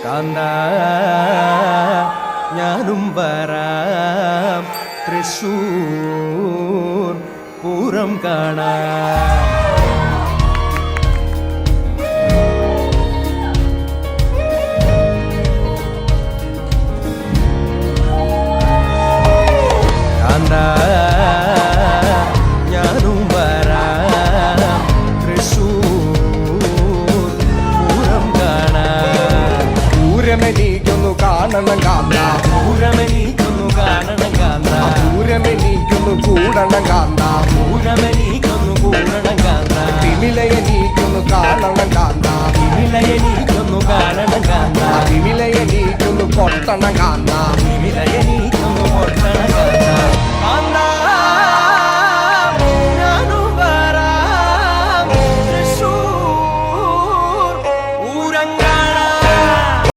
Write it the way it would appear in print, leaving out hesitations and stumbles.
കാന്ത ഞാനും വരാം തൃശ്ശൂർ പൂരം കാണാൻ. കാന്ത ഞാനും വരാം തൃശ്ശൂർ പൂരം കാണാൻ. പൂരമെനിക്കൊന്നു കാണണം കാന്ത, പൂരമെനിക്കൊന്നു കാണണം കാന്ത, പൂരമെനിക്കൊന്നു കൂടണം കാന്ത, പൂരമെനിക്കൊന്നു കൂടണം കാന്ത, വിമിലയെനിക്കൊന്നു കാണണം കാന്ത, വിമിലയെനിക്കൊന്നു കാണണം കാന്ത, വിമിലയെനിക്കൊന്നു കൊട്ടണം കാന്ത, വിമിലയെനി